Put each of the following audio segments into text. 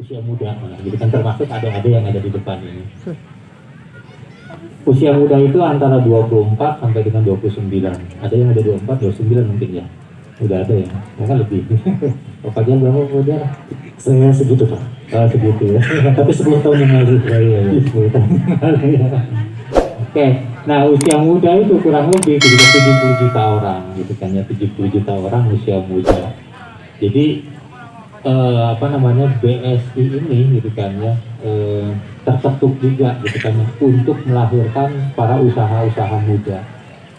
usia muda, gitu kan, termasuk adik-adik yang ada di depan ini. Usia muda itu antara 24 sampai dengan 29. Ada yang ada 24, 29 mungkin ya. Udah ada ya, mungkin lebih. Bapak Jan berapa Pak Jan? Saya segitu Pak. Oh, segitu ya. Tapi 10 tahun yang lalu. Iya, 10 tahun yang lalu ya. Oke, nah usia muda itu kurang lebih juga 70 juta orang gitu kan ya, 70 juta orang usia muda. Jadi BSI ini gitu kan ya, terketuk juga gitu kan ya, untuk melahirkan para usaha-usaha muda,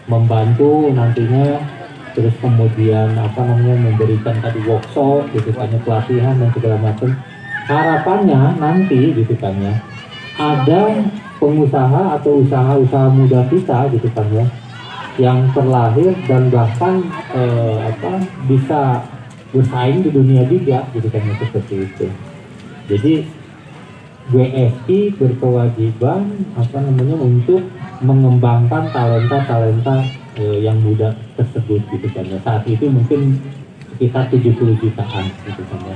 membantu nantinya, terus kemudian memberikan tadi workshop gitu kan ya, pelatihan dan segala macam. Harapannya nanti gitu kan ya, ada pengusaha atau usaha-usaha muda kita gitu kan ya, yang terlahir dan bahkan bisa bersaing di dunia juga gitu kan, seperti itu. Jadi BSI berkewajiban untuk mengembangkan talenta-talenta yang muda tersebut gitu kan ya. Saat itu mungkin sekitar 70 jutaan gitu kan ya.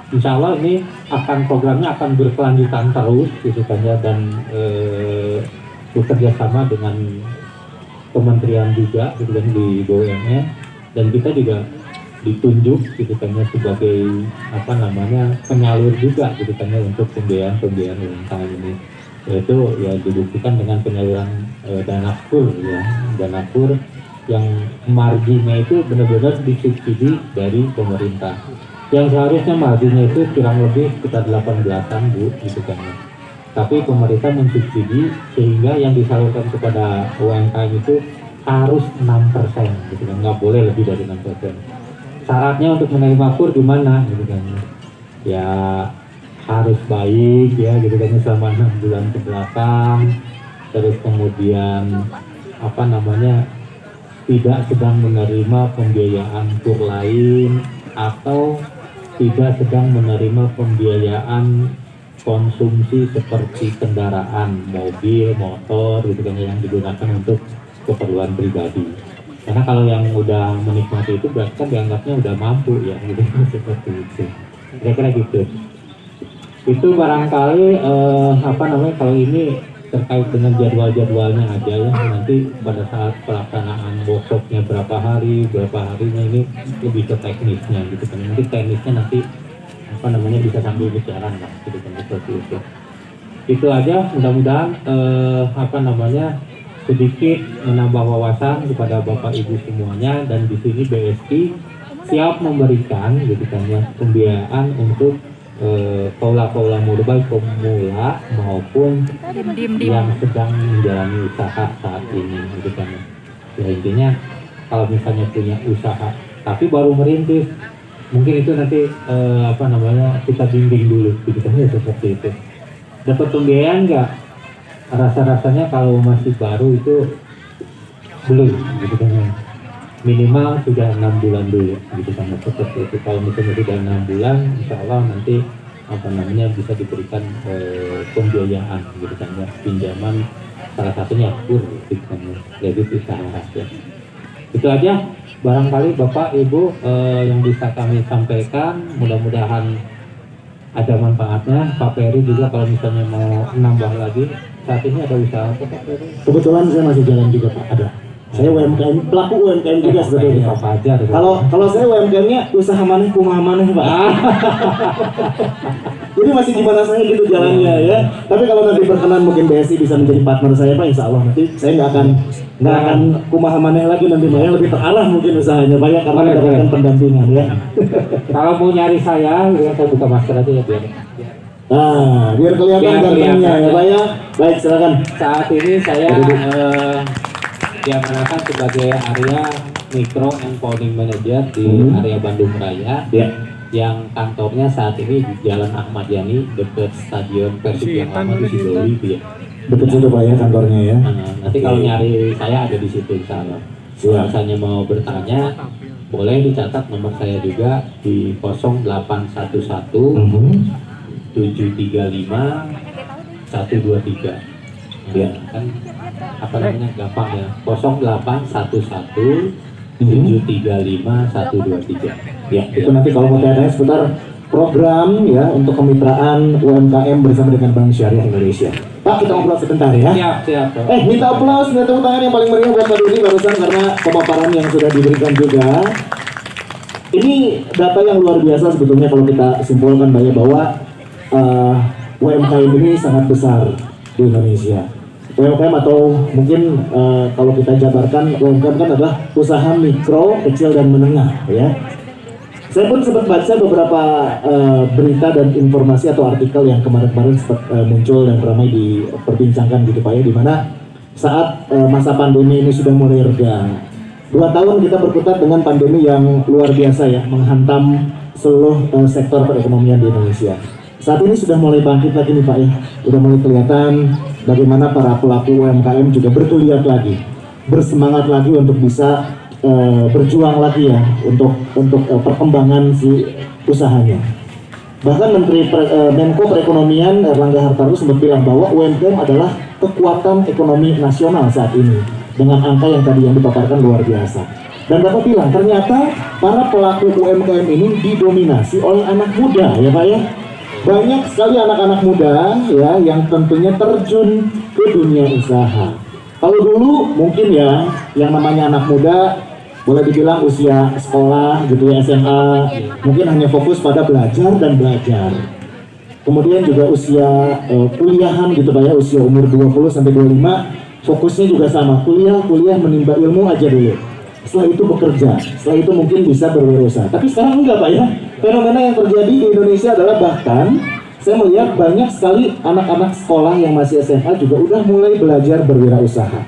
Insya Allah ini programnya akan berkelanjutan terus gitu kan ya, dan bekerja sama dengan kementerian juga gitu kan di BUMN, dan kita juga ditunjuk gitu kan ya sebagai penyalur juga gitu kan ya untuk pembiayaan UMKM ini, yaitu ya dibuktikan dengan penyaluran dana kur ya, dana kur yang marginnya itu benar-benar disubsidi dari pemerintah, yang seharusnya marginnya itu kurang lebih sekitar 18-an Bu gitu kan ya. Tapi pemerintah mensubsidi sehingga yang disalurkan kepada UMKM itu harus 6% gitu kan, nggak boleh lebih dari 6%. Syaratnya untuk menerima kur gimana gitu kan ya, harus baik ya gitu kan selama 6 bulan ke belakang, terus kemudian tidak sedang menerima pembiayaan kur lain, atau tidak sedang menerima pembiayaan konsumsi seperti kendaraan mobil, motor gitu kan yang digunakan untuk keperluan pribadi. Karena kalau yang udah menikmati itu berarti kan dianggapnya udah mampu ya gitu, seperti itu. Kira-kira gitu. Itu barangkali kalau ini terkait dengan jadwal-jadwalnya aja ya, nanti pada saat pelaksanaan workshopnya berapa harinya ini lebih ke teknisnya gitu kan. Nanti teknisnya nanti bisa sambil bicara lah gitu kan, seperti itu. Itu aja, mudah-mudahan sedikit menambah wawasan kepada Bapak Ibu semuanya, dan di sini BSI siap memberikan gitu kan ya pembiayaan untuk paula-paula muda, baik pemula maupun yang sedang menjalani usaha saat ini gitu kan ya. Ya intinya kalau misalnya punya usaha tapi baru merintis, mungkin itu nanti kita bimbing dulu gitu kan ya, seperti itu. Dapat pembiayaan nggak? Rasa-rasanya kalau masih baru itu belum gitu kan ya. Minimal sudah 6 bulan dulu gitu kan, seperti itu. Kalau misalnya sudah 6 bulan, insya Allah nanti bisa diberikan pembiayaan gitu kan ya, pinjaman, salah satunya kur gitu kan ya, kredit usaha rakyat. Itu aja barangkali Bapak Ibu yang bisa kami sampaikan, mudah-mudahan ada manfaatnya. Pak Peri juga kalau misalnya mau nambah lagi, saat ini ada usaha apa Pak Peri? Kebetulan saya masih jalan juga Pak, ada. Saya UMKM, pelaku UMKM juga sebetulnya. Kalau saya UMKM-nya usaha maneh kumaha maneh Pak. Jadi masih gimana saya gitu jalannya ya. Tapi kalau nanti berkenan mungkin BSI bisa menjadi partner saya Pak, insya Allah nanti saya nggak akan kumaha maneh lagi, nanti Maya lebih terarah mungkin usahanya banyak karena mendapatkan pendampingan ya. Kalau mau nyari saya buka masker aja ya biar. Nah, biar kelihatan gantengnya ya Pak ya. Baik, silakan. Saat ini saya diamanahkan sebagai area Micro and Founding Manager di area Bandung Raya, yang kantornya saat ini di Jalan Ahmad Yani dekat Stadion Persib yang lama di Sidoli ya. Dekat situ Pak ya kantornya ya. Nanti kalau nyari saya ada di situ insya Allah. Kalau misalnya mau bertanya, boleh dicatat nomor saya juga di 0811 735 123. Ya kan gampang ya, 0811 735 123. Ya itu nanti kalau mau tanya sebentar program ya untuk kemitraan UMKM bersama dengan Bank Syariah Indonesia. Pak, kita ngobrol sebentar ya. Siap. Minta aplaus, minta tepuk tangan yang paling meriah buat Pak Dudi barusan karena pemaparan yang sudah diberikan juga. Ini data yang luar biasa sebetulnya kalau kita simpulkan Mbak ya, bahwa UMKM ini sangat besar di Indonesia. UMKM atau mungkin kalau kita jabarkan UMKM kan adalah usaha mikro, kecil dan menengah ya. Saya pun sempat baca beberapa berita dan informasi atau artikel yang kemarin-kemarin sempat muncul dan ramai diperbincangkan gitu Pak ya, di mana saat masa pandemi ini sudah mulai reda. 2 tahun kita berkutat dengan pandemi yang luar biasa ya, menghantam seluruh sektor perekonomian di Indonesia. Saat ini sudah mulai bangkit lagi nih Pak ya, udah mulai kelihatan bagaimana para pelaku UMKM juga bergeliat lagi, bersemangat lagi untuk bisa berjuang lagi ya untuk perkembangan si usahanya. Bahkan Menko Perekonomian Erlangga Hartarto sempat bilang bahwa UMKM adalah kekuatan ekonomi nasional saat ini dengan angka yang tadi yang dipaparkan luar biasa. Dan Bapak bilang ternyata para pelaku UMKM ini didominasi oleh anak muda ya Pak ya. Banyak sekali anak-anak muda ya yang tentunya terjun ke dunia usaha. Kalau dulu mungkin ya yang namanya anak muda boleh dibilang usia sekolah gitu ya, SMA, mungkin hanya fokus pada belajar dan belajar. Kemudian juga usia kuliahan gitu Pak ya, usia umur 20 sampai 25, fokusnya juga sama, kuliah menimba ilmu aja dulu. Setelah itu bekerja, setelah itu mungkin bisa berwirausaha. Tapi sekarang enggak Pak ya. Fenomena yang terjadi di Indonesia adalah bahkan saya melihat banyak sekali anak-anak sekolah yang masih SMA juga udah mulai belajar berwirausaha.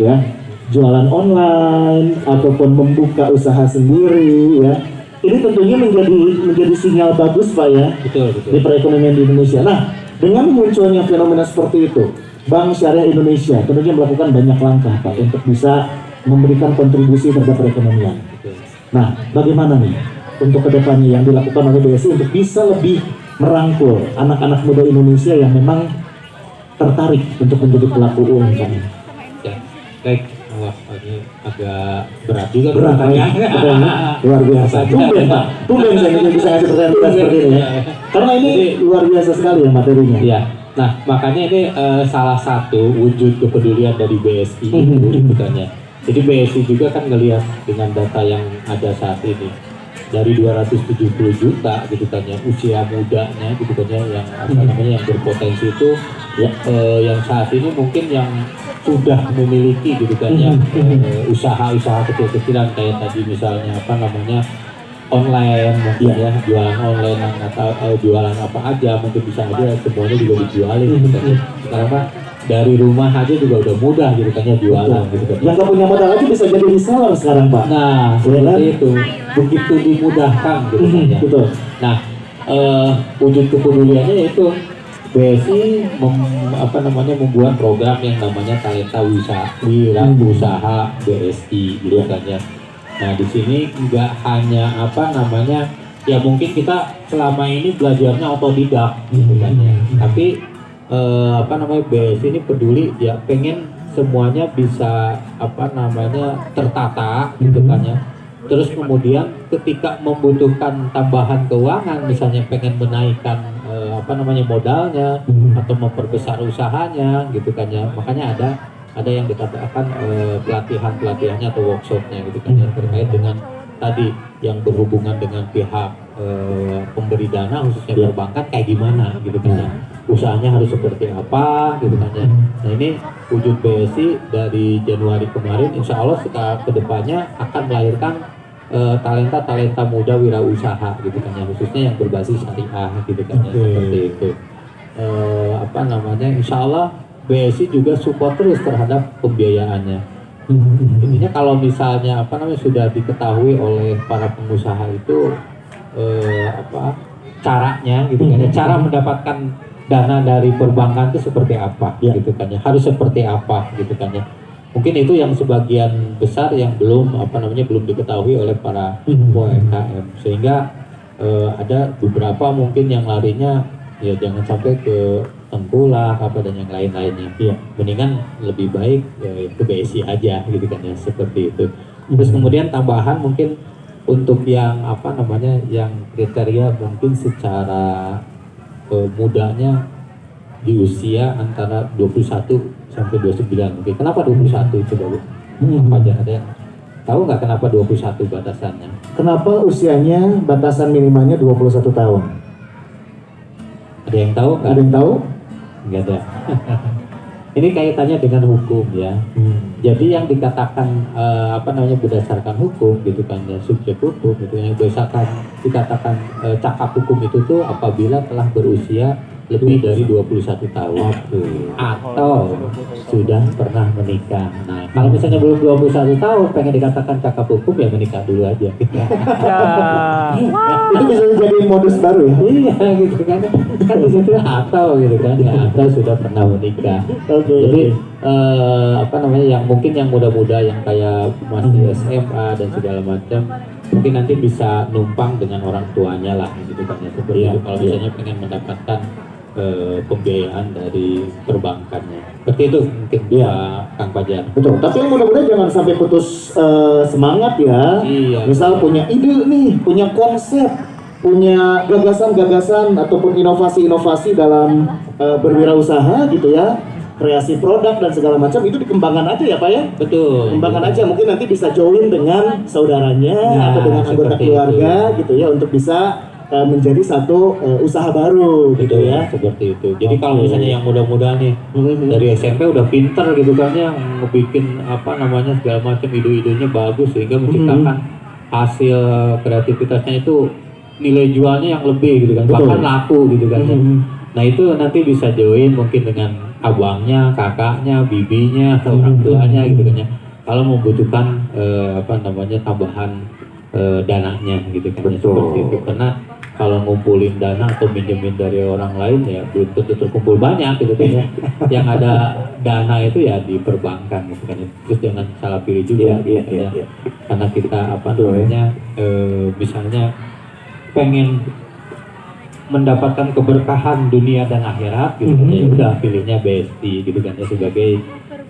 Ya, jualan online ataupun membuka usaha sendiri ya. Ini tentunya menjadi sinyal bagus Pak ya. Betul. Di perekonomian di Indonesia. Nah, dengan munculnya fenomena seperti itu, Bank Syariah Indonesia tentunya melakukan banyak langkah Pak untuk bisa memberikan kontribusi terhadap perekonomian. Nah, bagaimana nih untuk kedepannya yang dilakukan oleh BSI untuk bisa lebih merangkul anak-anak muda Indonesia yang memang tertarik untuk menjadi pelaku UMKM? Ya, baik. Wah, ini agak berat juga. Berat ya, luar biasa. Tumben saya bisa ngasih pertanyaan seperti ini ya. Karena ini luar biasa sekali ya materinya. Iya. Nah, makanya ini salah satu wujud kepedulian dari BSI bukannya. Jadi BSI juga kan ngelihat dengan data yang ada saat ini dari 270 juta gitu kan ya, usia mudanya gitu kan ya, yang apa namanya yang berpotensi itu ya, yang saat ini mungkin yang sudah memiliki gitu kan ya usaha-usaha kecil-kecilan kayak tadi misalnya apa namanya online mungkin ya, jualan online atau jualan apa aja mungkin bisa aja semuanya juga dijualin gitu kan ya. Karena dari rumah aja juga udah mudah gitu kan ya jualan gitu kan. Yang gak punya modal aja bisa jadi reseller sekarang Pak. Nah, seperti itu. Begitu dimudahkan gitu kan ya. Betul. Nah, wujud kepeduliannya yaitu BSI membuat program yang namanya Talenta Wirausaha BSI gitu kan ya. Nah, di sini nggak hanya apa namanya ya mungkin kita selama ini belajarnya otodidak gitu kan ya. Tapi BSI ini peduli ya pengen semuanya bisa apa namanya tertata gitu kan ya. Terus kemudian ketika membutuhkan tambahan keuangan misalnya pengen menaikkan modalnya atau memperbesar usahanya gitu kan ya. Makanya ada yang dikatakan pelatihannya atau workshopnya gitu kan ya, terkait dengan tadi yang berhubungan dengan pihak pemberi dana khususnya perbankan kayak gimana gitu kan ya. Usahanya harus seperti apa gitu kan ya. Nah, ini wujud BSI dari Januari kemarin insya Allah kita kedepannya akan melahirkan talenta muda wirausaha gitu kan ya, khususnya yang berbasis syariah gitu kan ya, seperti itu. Insya Allah BSI juga support terus terhadap pembiayaannya. Intinya kalau misalnya sudah diketahui oleh para pengusaha itu caranya gitu kan ya, cara mendapatkan dana dari perbankan itu seperti apa gitu kan ya, harus seperti apa gitu kan ya. Mungkin itu yang sebagian besar yang belum diketahui oleh para UMKM, sehingga ada beberapa mungkin yang larinya ya jangan sampai ke tengkulak dan yang lain-lainnya. Mendingan lebih baik ke BSI aja gitu kan ya, seperti itu. Terus kemudian tambahan mungkin untuk yang apa namanya, yang kriteria mungkin secara mudanya di usia antara 21 sampai 29. Oke, kenapa 21 coba Bu? Apa aja ada yang tahu nggak kenapa 21 batasannya? Kenapa usianya batasan minimalnya 21 tahun? Ada yang tahu nggak? Ada yang tahu? Nggak ada. Ini kaitannya dengan hukum ya. Jadi yang dikatakan apa namanya, berdasarkan hukum gitu kan ya, subjek hukum gitu, yang berdasarkan dikatakan cakap hukum itu tuh apabila telah berusia lebih dari 21 tahun atau sudah pernah menikah. Nah, kalau misalnya belum 21 tahun pengen dikatakan cakap hukum, ya menikah dulu aja. Itu bisa jadi modus baru ya? Iya gitu kan. Kan di situ atau gitu kan ya, atau sudah pernah menikah. Jadi apa namanya, yang mungkin yang muda-muda yang kayak masih SMA dan segala macam, mungkin nanti bisa numpang dengan orang tuanya lah gitu kan ya, seperti itu kalau misalnya pengen mendapatkan pembiayaan dari perbankannya. Seperti itu mungkin Kang Fajar. Betul. Tapi yang mudah-mudahan jangan sampai putus semangat ya. Iya. Misal punya ide nih, punya konsep, punya gagasan-gagasan ataupun inovasi-inovasi dalam berwirausaha gitu ya. Kreasi produk dan segala macam itu dikembangkan aja ya Pak ya. Betul. Kembangkan aja, mungkin nanti bisa join dengan saudaranya atau dengan anggota keluarga gitu ya, untuk bisa menjadi satu usaha baru gitu ya. Seperti itu. Jadi kalau misalnya yang muda-muda nih dari SMP udah pinter gitu kan ya, ngebikin apa namanya segala macam, ide-idenya bagus sehingga menciptakan hasil kreativitasnya itu nilai jualnya yang lebih gitu kan, bahkan laku gitu kan ya. Nah itu nanti bisa join mungkin dengan abangnya, kakaknya, bibinya, atau orang tuanya gitu kan ya. Kalau membutuhkan apa namanya tambahan dananya gitu kan ya, seperti itu. Karena kalau ngumpulin dana atau minjemin dari orang lain ya belum tentu terkumpul banyak gitu kan ya. Yang ada dana itu ya di perbankan gitu kan ya. Terus jangan salah pilih juga gitu ya. Karena kita apa namanya misalnya pengen mendapatkan keberkahan dunia dan akhirat gitu kan ya, udah pilihnya BSI gitu kan ya, sebagai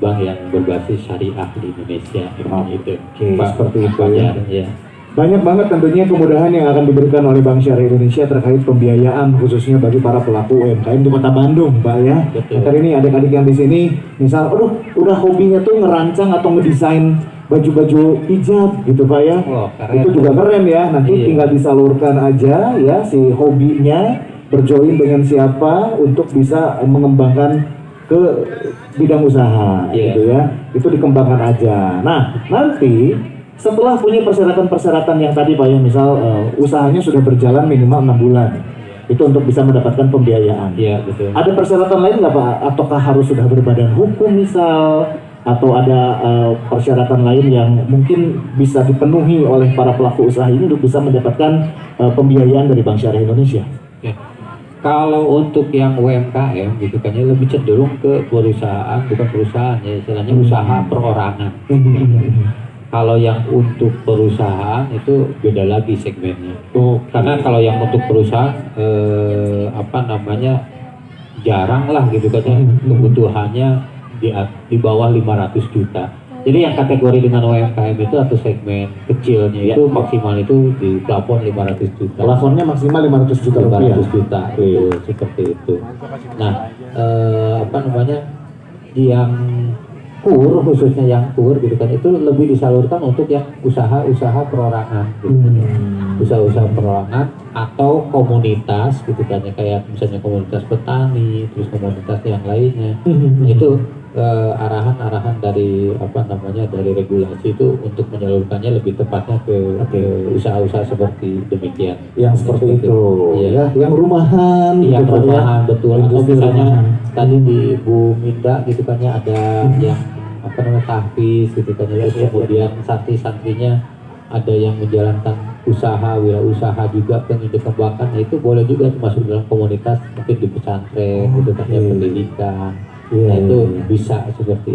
bank yang berbasis syariah di Indonesia gitu. Seperti itu ya. Banyak banget tentunya kemudahan yang akan diberikan oleh Bank Syariah Indonesia terkait pembiayaan khususnya bagi para pelaku UMKM di Kota Bandung, Pak ya. Kali ini adik-adik yang di sini, misal, aduh, udah hobinya tuh ngerancang atau ngedesain baju-baju hijab gitu Pak ya. Itu juga keren ya. Nanti tinggal disalurkan aja ya si hobinya, berjoin dengan siapa untuk bisa mengembangkan ke bidang usaha gitu ya. Itu dikembangkan aja. Nah, nanti setelah punya persyaratan-persyaratan yang tadi Pak ya, misal usahanya sudah berjalan minimal 6 bulan, itu untuk bisa mendapatkan pembiayaan. Iya, betul. Ada persyaratan lain nggak Pak? Ataukah harus sudah berbadan hukum misal? Atau ada persyaratan lain yang mungkin bisa dipenuhi oleh para pelaku usaha ini untuk bisa mendapatkan pembiayaan dari Bank Syariah Indonesia? Ya. Kalau untuk yang UMKM gitu kan ya, lebih cenderung ke perusahaan, bukan perusahaan ya, istilahnya usaha perorangan. Kalau yang untuk perusahaan itu beda lagi segmennya. Karena kalau yang untuk perusahaan apa namanya jarang lah gitu kan ya, kebutuhannya di bawah 500 juta. Jadi yang kategori dengan UMKM itu atau segmen kecilnya itu maksimal itu di plafon 500 juta. Plafonnya maksimal 500 juta rupiah. 500 juta itu seperti itu. Nah, apa namanya yang kur, khususnya yang kur gitu kan, itu lebih disalurkan untuk yang usaha-usaha perorangan gitu. Usaha-usaha perorangan atau komunitas gitu kan ya, kayak misalnya komunitas petani, terus komunitas yang lainnya. Itu arahan-arahan dari apa namanya, dari regulasi itu untuk menyalurkannya lebih tepatnya ke usaha-usaha seperti demikian. Yang seperti itu ya, yang rumahan yang gitu, rumahan ya. betul. Atau misalnya tadi di Bu Minda gitu kan ya, ada yang apa namanya tahfiz gitu kan ya, kemudian santri-santrinya ada yang menjalankan usaha, wirausaha juga pengen dikembangkan, nah itu boleh juga masuk dalam komunitas, mungkin di pesantren gitu kan ya, pendidikan. Nah itu bisa seperti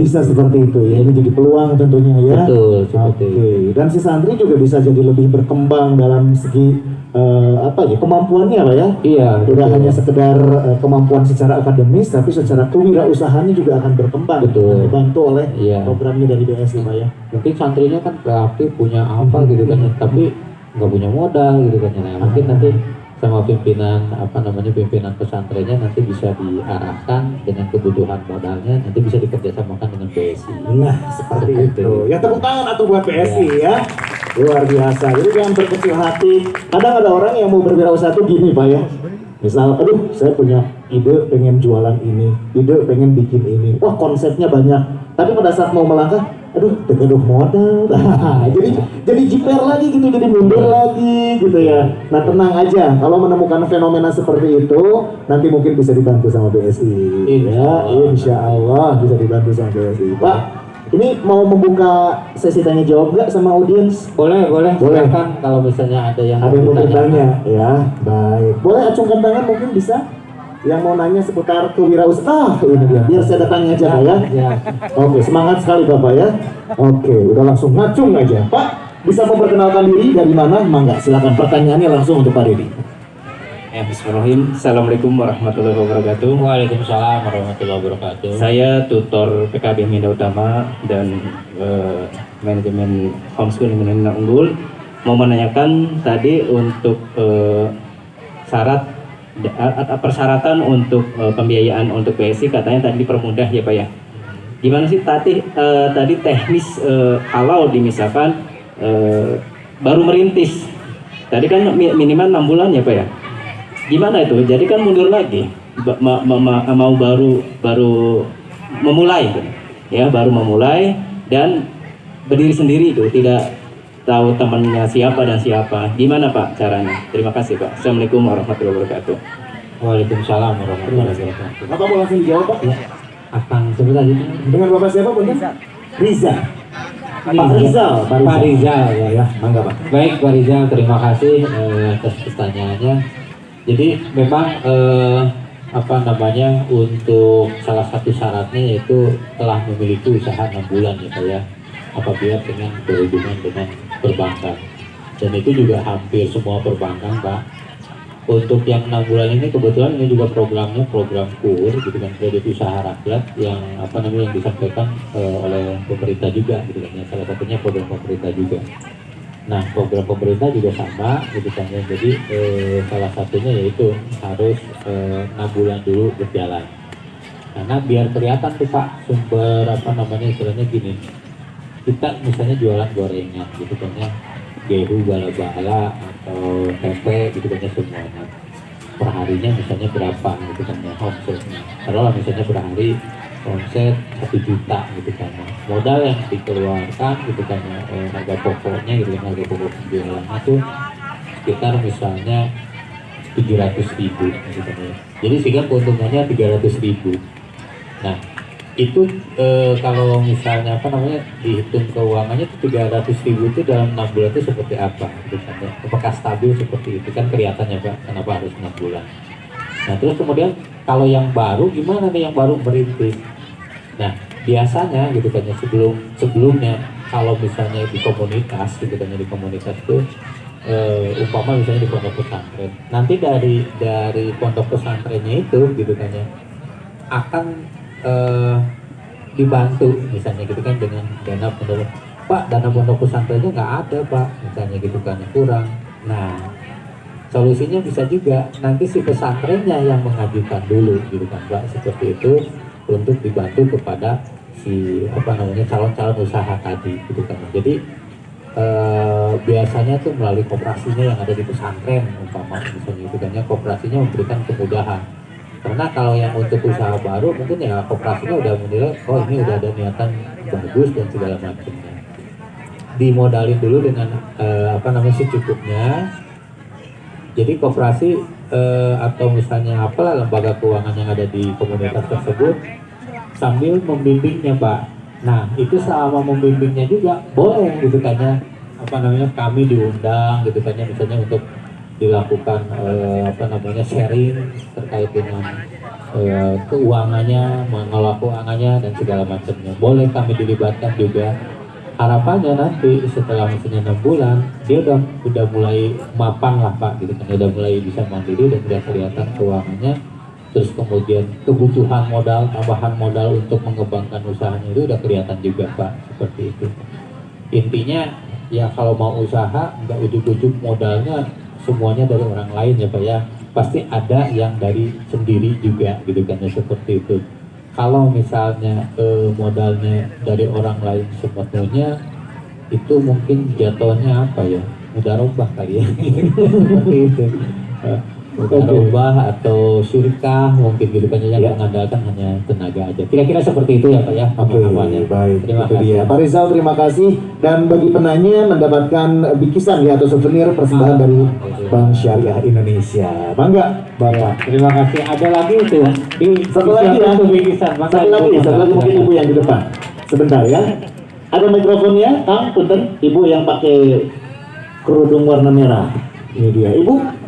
itu ya, ini jadi peluang tentunya ya. Betul, seperti itu. Dan si santri juga bisa jadi lebih berkembang dalam segi apa ya, kemampuannya Pak ya. Iya. Tidak hanya sekedar kemampuan secara akademis, tapi secara kewirausahaannya juga akan berkembang. Betul. Dibantu oleh programnya dari BSI Pak ya. Mungkin santrinya kan kreatif, punya apa gitu kan, tapi nggak punya modal gitu kan. Nah, mungkin nanti sama pimpinan pimpinan pesantrennya nanti bisa diarahkan dengan kebutuhan modalnya, nanti bisa dikerjasamakan dengan BSI. Nah, seperti itu. Ya tepuk tangan atau buat PSI ya. Luar biasa. Jadi jangan berkecil hati. Kadang ada orang yang mau berwirausaha tuh gini Pak ya. Misal, aduh saya punya ide pengen jualan ini, ide pengen bikin ini. Wah konsepnya banyak. Tapi pada saat mau melangkah, aduh tegeduh modal. jadi jiper lagi gitu, jadi mundur lagi gitu ya. Nah tenang aja, kalau menemukan fenomena seperti itu, nanti mungkin bisa dibantu sama BSI. Ya, insya Allah bisa dibantu sama BSI. Pak, ini mau membuka sesi tanya jawab nggak sama audiens? Boleh. Silakan kalau misalnya ada yang mau bertanya, ya baik. Boleh acungkan tangan mungkin bisa. Yang mau nanya seputar kewirausahaan, ini dia. Biar saya datangnya aja Pak ya. Ya. Oke, semangat sekali Bapak ya. Oke, udah langsung ngacung aja. Pak, bisa memperkenalkan diri dari mana? Mangga, silakan pertanyaannya langsung untuk Pak Dedi. Ya, bismillahirrahmanirrahim. Assalamualaikum warahmatullahi wabarakatuh. Waalaikumsalam warahmatullahi wabarakatuh. Saya tutor PKB Minda Utama dan manajemen homeschooling Minda Unggul. Mau menanyakan tadi untuk persyaratan untuk pembiayaan untuk PSI katanya tadi dipermudah ya Pak ya. Gimana sih tadi teknis kalau misalkan baru merintis. Tadi kan minimal 6 bulan ya Pak ya. Gimana itu? Jadi kan mundur lagi. Mau baru memulai ya, baru memulai dan berdiri sendiri itu, tidak tahu temannya siapa dan siapa. Gimana Pak caranya? Terima kasih Pak. Assalamualaikum warahmatullahi wabarakatuh. Waalaikumsalam warahmatullahi wabarakatuh. Bapak mau langsung dijawab Pak? Ya. Akang sebut aja. Dengan Bapak siapa Bunda? Riza. Pak Rizal ya. Mangga Pak. Baik Pak Rizal, terima kasih atas pertanyaannya. Jadi memang untuk salah satu syaratnya yaitu telah memiliki usaha 6 bulan ya Pak ya, apabila dengan berhubungan dengan perbankan, dan itu juga hampir semua perbankan Pak. Untuk yang 6 bulan ini kebetulan ini juga program KUR gitu kan, kredit usaha rakyat yang yang disampaikan oleh pemerintah juga gitu kan ya, salah satunya program pemerintah juga. Nah, program pemerintah juga sama gitu kan ya. Jadi salah satunya yaitu harus 6 bulan dulu berjalan. Karena biar kelihatan tuh Pak sumber istilahnya gini. Kita misalnya jualan gorengan gitu kan ya, gehu bala-bala atau tempe gitu kan ya semuanya. Perharinya misalnya berapa gitu kan ya omsetnya. Kalau misalnya berhari omset 1 juta gitu kan, modal yang dikeluarkan gitu kan harga pokoknya gitu kan, harga pokok penjualannya tuh sekitar misalnya 700.000 gitu kan ya. Jadi sehingga keuntungannya 300.000. Nah itu kalau misalnya dihitung keuangannya itu 300.000 itu dalam 6 bulan itu seperti apa gitu kan ya. Apakah stabil seperti itu kan kelihatannya Pak, kenapa harus 6 bulan. Nah terus kemudian kalau yang baru gimana nih, yang baru merintis. Nah biasanya gitu kan ya, sebelumnya kalau misalnya di komunitas gitu kan ya, di komunitas itu umpama misalnya di pondok pesantren, nanti dari pondok pesantrennya itu gitu kan ya akan dibantu misalnya gitu kan dengan dana pondok. Pak, dana pondok pesantrennya nggak ada Pak misalnya gitu kan, kurang. Nah solusinya bisa juga nanti si pesantrennya yang mengajukan dulu gitu kan Pak, seperti itu, untuk dibantu kepada si calon-calon usaha tadi gitu kan. Jadi biasanya tuh melalui koperasinya yang ada di pesantren umpama misalnya gitu kan ya, koperasinya memberikan kemudahan. Karena kalau yang untuk usaha baru mungkin ya koperasinya udah menilai oh ini udah ada niatan bagus dan segala macamnya. Dimodalin dulu dengan secukupnya. Jadi koperasi atau misalnya apalah lembaga keuangan yang ada di komunitas tersebut sambil membimbingnya Pak. Nah itu selama membimbingnya juga boleh gitu kan ya, kami diundang gitu kan ya, misalnya untuk dilakukan sharing terkait dengan keuangannya, mengelola keuangannya dan segala macamnya. Boleh kami dilibatkan juga. Harapannya nanti setelah misalnya 6 bulan dia udah mulai mapan lah Pak gitu kan, udah mulai bisa mandiri dan udah kelihatan keuangannya, terus kemudian kebutuhan modal, tambahan modal untuk mengembangkan usahanya itu udah kelihatan juga Pak, seperti itu. Intinya ya kalau mau usaha nggak ujuk-ujuk modalnya semuanya dari orang lain ya Pak ya, pasti ada yang dari sendiri juga gitu kan ya, seperti itu. Kalau misalnya modalnya dari orang lain sepenuhnya, itu mungkin jatuhnya apa ya, mudah robah kali ya seperti itu. Mudah robah atau syirkah mungkin gitu kan yang mengandalkan hanya tenaga aja, kira-kira seperti itu ya Pak ya. Oke, baik. Terima Itu kasih dia. Pak Rizal, terima kasih. Dan bagi penanya mendapatkan bikisan ya atau souvenir persembahan dari Bank Syariah Indonesia. Bangga, bangga. Terima kasih. Ada lagi itu di Satu lagi ya. Satu lagi mungkin ibu yang di depan. Sebentar ya. Ada mikrofonnya, Kang, punten. Ibu yang pakai kerudung warna merah. Ini dia. Ibu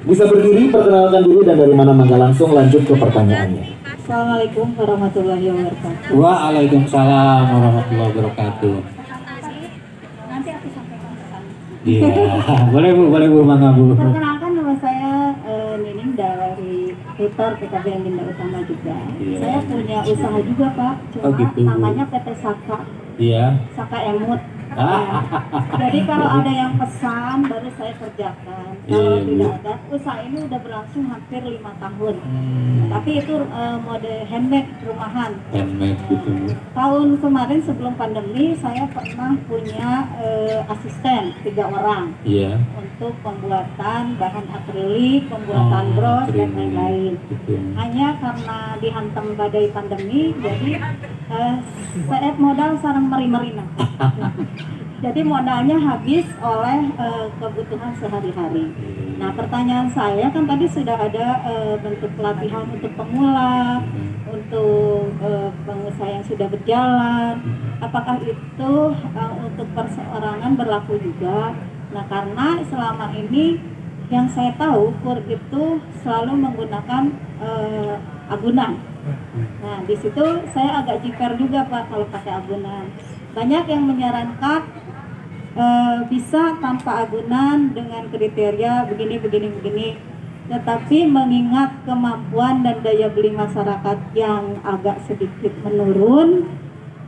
bisa berdiri, perkenalkan diri dan dari mana Mangga, langsung lanjut ke pertanyaannya. Assalamualaikum warahmatullahi wabarakatuh. Waalaikumsalam warahmatullahi wabarakatuh. Nanti aku sampaikan pesan. Iya, boleh bu, mangga bu. Perkenalkan nama saya Nining dari Tutor PKB yang Dinda Utama juga. Iya. Saya punya usaha juga Pak, cuma Oh, gitu. namanya PT Saka, Iya. Saka Emut. Jadi kalau ada yang pesan baru saya kerjakan. Kalau Iya, tidak iya. ada, usaha ini udah berlangsung hampir 5 tahun. Tapi itu mode handmade rumahan. Handmade gitu. Tahun kemarin sebelum pandemi saya pernah punya asisten 3 orang Iya. untuk pembuatan bahan akrilik, pembuatan Oh, bros dan akrilik. lain-lain. Gitu. Hanya karena dihantam badai pandemi, jadi saya modal sarang meri-merina. Jadi modalnya habis oleh kebutuhan sehari-hari. Nah, pertanyaan saya kan tadi sudah ada bentuk pelatihan untuk pemula, untuk pengusaha yang sudah berjalan. Apakah itu untuk perseorangan berlaku juga? Nah, karena selama ini yang saya tahu KUR itu selalu menggunakan agunan. Nah, di situ saya agak jiper juga Pak kalau pakai agunan. Banyak yang menyarankan bisa tanpa agunan dengan kriteria begini. Tetapi mengingat kemampuan dan daya beli masyarakat yang agak sedikit menurun,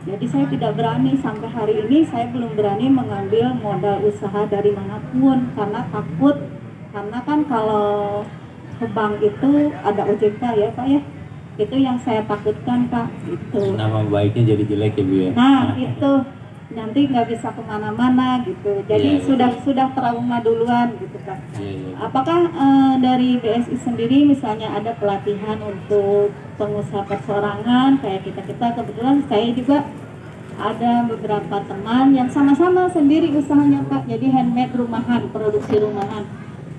jadi saya tidak berani sampai hari ini, saya belum berani mengambil modal usaha dari manapun karena takut. Karena kan kalau ke bank itu ada OJK ya Pak ya, itu yang saya takutkan Pak. Itu. Nama baiknya jadi jelek ya bu ya. Nah itu nanti nggak bisa kemana-mana gitu. Jadi Iya, sudah trauma duluan gitu Pak. Iya. Apakah dari BSI sendiri misalnya ada pelatihan untuk pengusaha perseorangan kayak kita kebetulan saya juga ada beberapa teman yang sama-sama sendiri usahanya Pak. Jadi handmade rumahan, produksi rumahan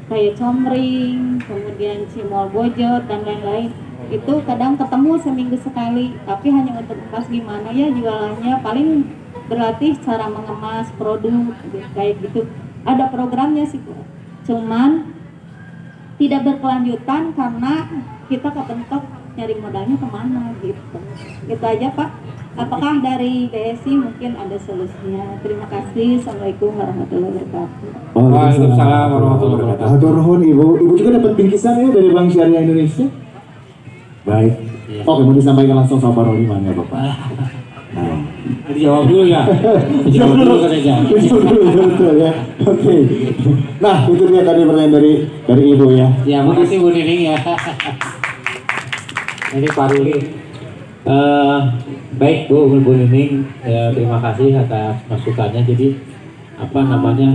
kayak comring, kemudian cimol bojot dan lain-lain. Itu kadang ketemu seminggu sekali, tapi hanya untuk pas gimana ya jualannya, paling berlatih cara mengemas produk kayak gitu. Ada programnya sih Pak. Cuman tidak berkelanjutan karena kita kebentok nyari modalnya kemana gitu. Itu aja Pak. Apakah dari BSI mungkin ada solusinya? Terima kasih. Assalamualaikum warahmatullahi wabarakatuh. Waalaikumsalam warahmatullahi wabarakatuh. Hatur nuhun Ibu. Ibu juga dapat bingkisan ya dari Bank Syariah Indonesia. Baik. Iya. Oke, mau disampaikan langsung sama Pak Roliman ya Bapak. Nah, Dijawab dulu ya. Dijawab dulu katanya. betul ya. Oke. Nah, itu dia tadi pertanyaan dari Ibu ya. Ya, makasih Bu Nining ya. Ini Pak Ruli. Baik Bu Nining, terima kasih atas masukannya. Jadi apa namanya,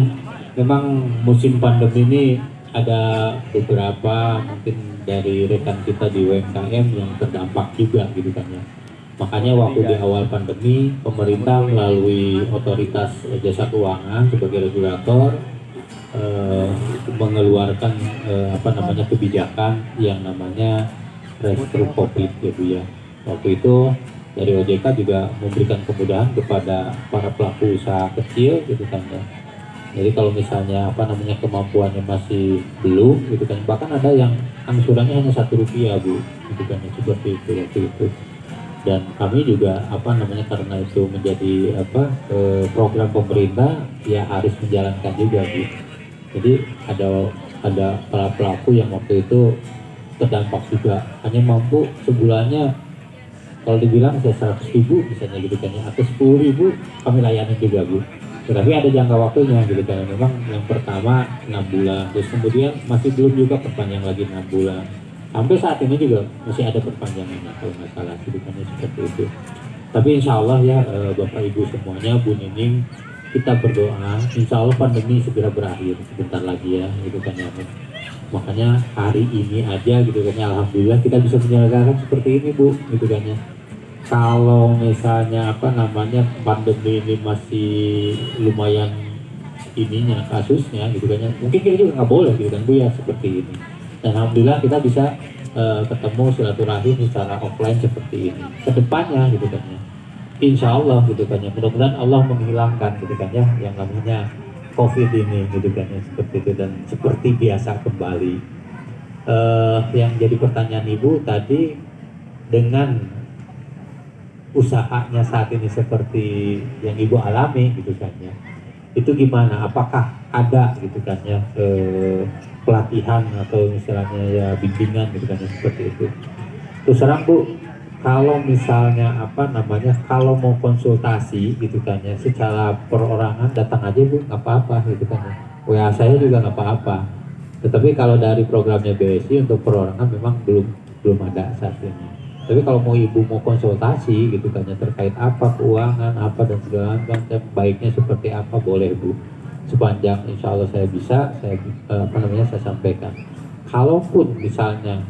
memang musim pandemi ini ada beberapa mungkin dari rekan kita di UMKM yang terdampak juga gitu kan ya. Makanya waktu di awal pandemi, pemerintah melalui otoritas jasa keuangan sebagai regulator mengeluarkan apa namanya kebijakan yang namanya restrukturisasi ya Bu ya. Waktu itu dari OJK juga memberikan kemudahan kepada para pelaku usaha kecil gitu kan ya. Jadi kalau misalnya apa namanya kemampuannya masih belum gitu kan, bahkan ada yang angsurannya hanya Rp1 Bu gitu kan ya, seperti itu waktu itu. Dan kami juga apa namanya karena itu menjadi apa program pemerintah ya harus menjalankan juga Bu. Jadi ada para pelaku yang waktu itu terdampak juga, hanya mampu sebulannya kalau dibilang saya 100.000 misalnya gitu kan ya, atau 10.000 kami layani juga Bu. Tapi ada jangka waktunya gitu kan. Memang yang pertama 6 bulan, terus kemudian masih belum juga perpanjang lagi 6 bulan. Sampai saat ini juga masih ada perpanjangannya kalau nggak salah gitu kan, seperti itu. Tapi insya Allah ya Bapak Ibu semuanya, Bu Nining, kita berdoa insya Allah pandemi segera berakhir sebentar lagi ya gitu kan ya. Makanya hari ini aja gitu kan ya, alhamdulillah kita bisa menyelenggarakan seperti ini Bu gitu kan ya. Kalau misalnya pandemi ini masih lumayan ininya kasusnya gitu kan ya, mungkin kita juga nggak boleh gitu kan Bu ya, seperti ini. Dan alhamdulillah kita bisa ketemu silaturahim secara offline seperti ini kedepannya gitu kan ya. Insya Allah gitu kan ya, mudah-mudahan Allah menghilangkan gitu kan ya yang namanya COVID ini gitu kan ya, seperti itu, dan seperti biasa kembali. Yang jadi pertanyaan Ibu tadi, dengan usahanya saat ini seperti yang Ibu alami gitu kan ya, itu gimana? Apakah ada gitu kan ya pelatihan atau misalnya ya bimbingan gitu kan ya, seperti itu? Terus terang Bu, kalau misalnya kalau mau konsultasi gitu kan ya secara perorangan, datang aja Bu, nggak apa-apa gitu kan ya. WA saya juga nggak apa-apa. Tetapi kalau dari programnya BSI untuk perorangan memang belum ada saat ini. Tapi kalau Ibu mau konsultasi gitu kan ya terkait apa keuangan apa dan segala macam, baiknya seperti apa, boleh Bu. Sepanjang insya Allah saya bisa, saya sampaikan. Kalaupun misalnya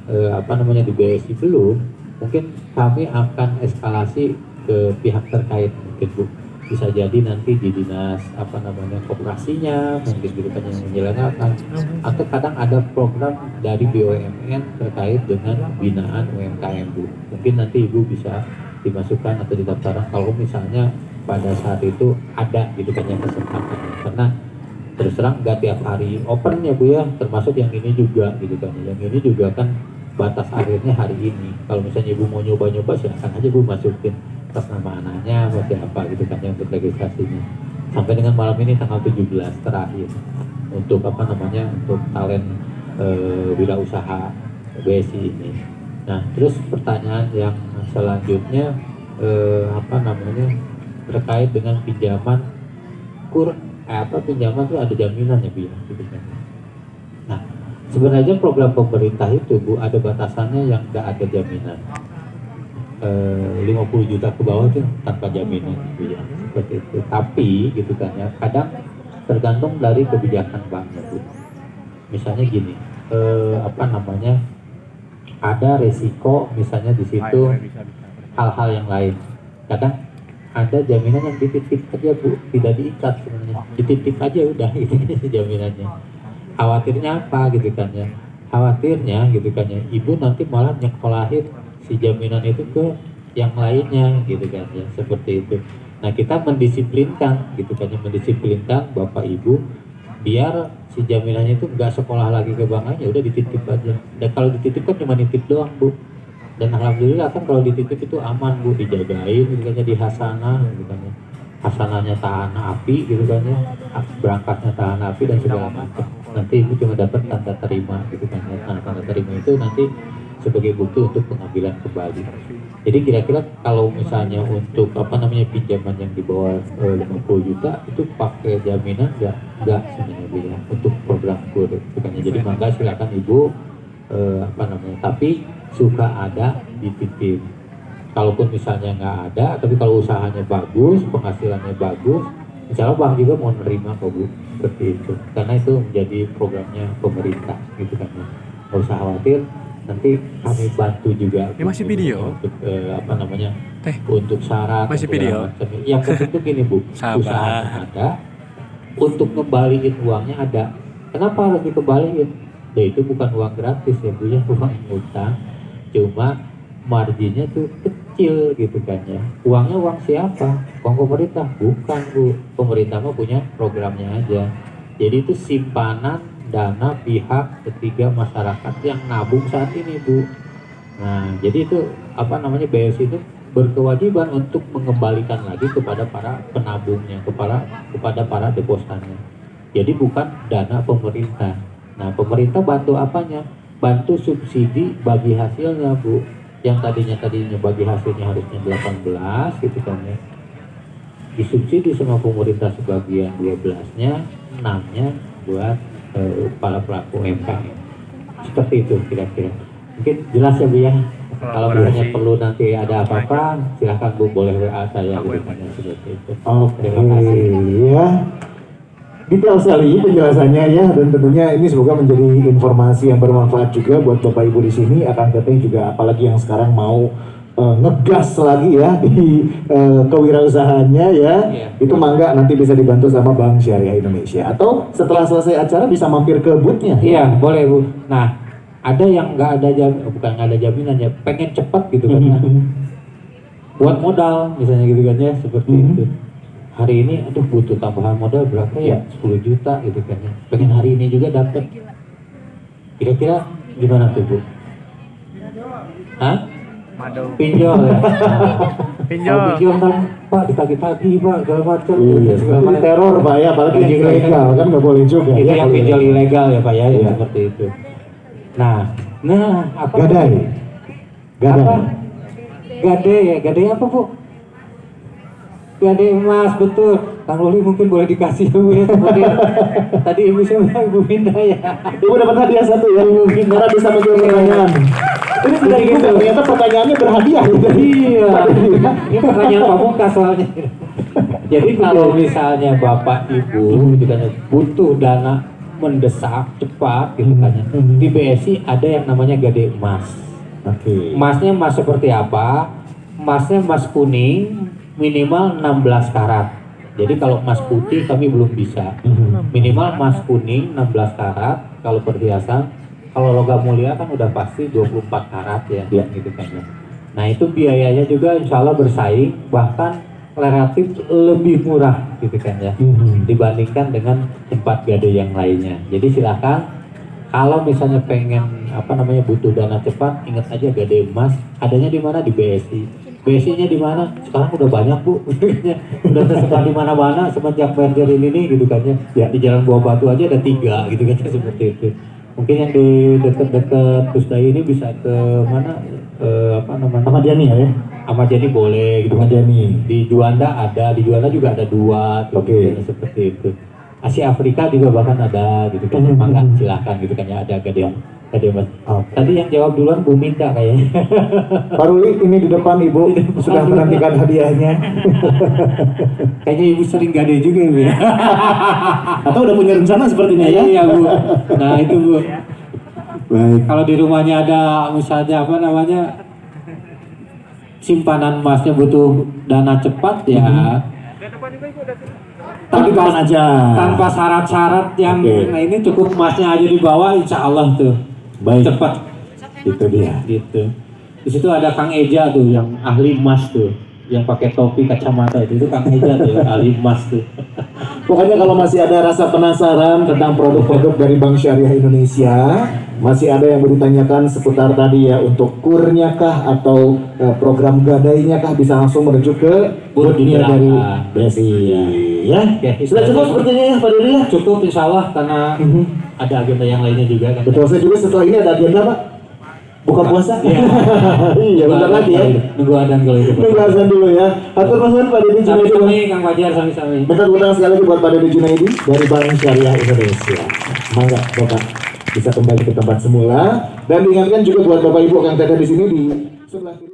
di BSI belum, mungkin kami akan eskalasi ke pihak terkait mungkin Bu. Bisa jadi nanti di dinas koperasinya mungkin gitu kan yang menyelenggarakan, atau kadang ada program dari BUMN terkait dengan binaan UMKM Bu. Mungkin nanti Ibu bisa dimasukkan atau didaftarkan kalau misalnya pada saat itu ada gitu kan yang kesempatan, karena terus terang nggak tiap hari open ya Bu ya, termasuk yang ini juga gitu kan. Yang ini juga kan batas akhirnya hari ini. Kalau misalnya Ibu mau nyoba-nyoba silakan aja Bu, masukin atas nama anaknya masih apa gitu kan ya untuk registrasinya. Sampai dengan malam ini tanggal 17 terakhir untuk untuk talent wirausaha BSI ini. Nah, terus pertanyaan yang selanjutnya terkait dengan pinjaman pinjaman itu ada jaminan ya Bu ya, gitu kan. Nah, sebenarnya program pemerintah itu Bu ada batasannya yang nggak ada jaminan. 50 juta ke bawah itu tanpa jaminan gitu ya, seperti itu. Tapi gitu kan ya, kadang tergantung dari kebijakan banknya Bu. Misalnya gini, ada resiko misalnya di situ hal-hal yang lain. Kadang ada jaminan yang dititip aja Bu, tidak diikat sebenarnya, dititip aja udah gitu jaminannya. Khawatirnya apa gitu kan ya? Khawatirnya gitu kan ya, Ibu nanti malah nyekolahin si jaminan itu ke yang lainnya gitu kan ya, seperti itu. Nah, kita mendisiplinkan gitu kan ya, mendisiplinkan Bapak Ibu biar si jaminannya itu nggak sekolah lagi ke bank aja, udah dititip aja. Dan kalau dititip kan cuma nitip doang Bu. Dan alhamdulillah kan kalau dititip itu aman Bu, dijagain gitu kan ya, di hasanah gitu kan ya. Hasanahnya tahan api gitu kan ya, berangkatnya tahan api dan segala macam. Nanti Ibu cuma dapat tanda terima gitu kan ya. Nah, tanda terima itu nanti sebagai bukti untuk pengambilan kembali. Jadi kira-kira kalau misalnya untuk pinjaman yang di bawah 50 juta itu pakai jaminan enggak sebenarnya Bu ya, untuk program kur bukannya. Jadi maka silakan Ibu tapi suka ada dititip. Kalaupun misalnya nggak ada, tapi kalau usahanya bagus, penghasilannya bagus, insya Allah bank juga mau nerima kok Bu, seperti itu. Karena itu menjadi programnya pemerintah gitu kan ya. Nggak usah khawatir, nanti kami bantu juga. Ini masih video? Untuk untuk syarat. Masih video? Yang penting itu gini Bu, usahanya ada, untuk ngembaliin uangnya ada. Kenapa harus dikembaliin? Ya itu bukan uang gratis ya Bu ya, uang utang. Cuma marginnya tuh kecil gitu kan ya. Uangnya uang siapa? Uang pemerintah? Bukan Bu. Pemerintah mah punya programnya aja. Jadi itu simpanan dana pihak ketiga masyarakat yang nabung saat ini Bu. Nah, jadi itu BSI itu berkewajiban untuk mengembalikan lagi kepada para penabungnya, kepada para depositannya. Jadi bukan dana pemerintah. Nah, pemerintah bantu apanya? Bantu subsidi bagi hasilnya Bu. Yang tadinya bagi hasilnya harusnya 18 gitu kan ya. disubsidi sama pemerintah sebagian 12-nya, 6-nya buat para pelaku UMKM. Seperti itu kira-kira. Mungkin jelas ya Bu ya. Kalau misalnya perlu nanti ada apa-apa, silahkan Bu, boleh WA saya gitu kan, seperti itu. Terima kasih. Ya. Detail sekali penjelasannya ya, dan tentunya ini semoga menjadi informasi yang bermanfaat juga buat Bapak Ibu di sini. Akan tetapi juga apalagi yang sekarang mau ngegas lagi ya di kewirausahaannya ya, itu mangga nanti bisa dibantu sama Bank Syariah Indonesia, atau setelah selesai acara bisa mampir ke booth-nya. Iya, boleh Bu. Nah, ada yang nggak ada bukan nggak ada jaminan ya, pengen cepat gitu kan ya. Buat modal misalnya gitu kan ya, seperti itu. Hari ini aduh butuh tambahan modal berapa ya? 10 juta gitu kan ya. Pengen hari ini juga dapat. Kira-kira gimana tuh Bu? Hah? Pinjol ya. Pinjol. Pinjol kan Pak ditagi-tagi Pak segala macam. Ini teror Pak ya, apalagi yang ilegal kan nggak boleh juga. Itu ya, yang pinjol ilegal ya Pak ya, seperti itu. Nah, apa? Gadai. Apa? Gade ya, gade apa Bu? Gade emas, betul. Kang Loli mungkin boleh dikasih Bu ya. Kemudian tadi Ibu saya Ibu Minda ya. Ibu dapat hadiah satu ya, mungkin karena bisa menjawab pertanyaan. Ini sudah Ibu ternyata pertanyaannya berhadiah. Iya. Ini pertanyaan pamungkas soalnya. Jadi kalau misalnya Bapak Ibu juga butuh dana mendesak cepat gitu kan ya. Di BSI ada yang namanya gade emas. Emasnya emas seperti apa? Emasnya emas kuning minimal 16 karat. Jadi kalau emas putih kami belum bisa. Minimal emas kuning 16 karat kalau perhiasan. Kalau logam mulia kan udah pasti 24 karat ya, gitu kan ya. Nah itu biayanya juga insya Allah bersaing, bahkan relatif lebih murah gitu kan ya, dibandingkan dengan tempat gade yang lainnya. Jadi silakan kalau misalnya pengen butuh dana cepat, ingat aja gade emas adanya di mana, di BSI. BSI-nya di mana? Sekarang udah banyak Bu, udah tersebar di mana-mana semenjak merger ini gitu kan ya. Di Jalan Buah Batu aja ada 3 gitu kan, seperti itu. Mungkin yang di dekat-dekat Pusdai ini bisa ke mana? Ahmad Yani ya? Ahmad Yani boleh gitu kan. Di Juanda ada, di Juanda juga ada 2 gitu, seperti itu. Asia Afrika juga bahkan ada gitu kan. Maka silakan gitu kan ya, ada gade emas. Tadi yang jawab duluan Bu Minda kayaknya. Pak Ruli, ini di depan Ibu sudah menantikan hadiahnya. Kayaknya Ibu sering gade juga Ibu ya. Atau udah punya rencana sepertinya ya? Iya Bu. Nah itu Bu. Baik. Kalau di rumahnya ada misalnya simpanan emasnya butuh dana cepat ya. Tanpa syarat-syarat yang nah ini cukup emasnya aja dibawa, insya Allah tuh cepat. Itu dia. Gitu. Di situ ada Kang Eja tuh yang ahli emas tuh, yang pakai topi kacamata itu Kang Eja tuh ahli emas tuh. Pokoknya kalau masih ada rasa penasaran tentang produk-produk dari Bank Syariah Indonesia, masih ada yang bertanyakan seputar tadi ya, untuk kurnya kah atau program gadainya kah, bisa langsung menuju ke booth-nya dari BSI ya. Sudah cukup sepertinya ya Pak Diri ya? Cukup insya Allah, karena ada agenda yang lainnya juga kan. Betul, saya juga setelah ini ada agenda Pak. Buka puasa? Iya, bentar lagi ya. Nunggu adzan kalau itu. Nunggu adzan dulu ya. Atur nuhun Pak Didi Junaidi. Sami Kang Fajar, sami-sami. Bentar sekali lagi buat Pak Didi Junaidi dari Bank Syariah Indonesia. Mangga Bapak bisa kembali ke tempat semula, dan diingatkan juga buat Bapak Ibu yang ada di sini di sebelah kiri.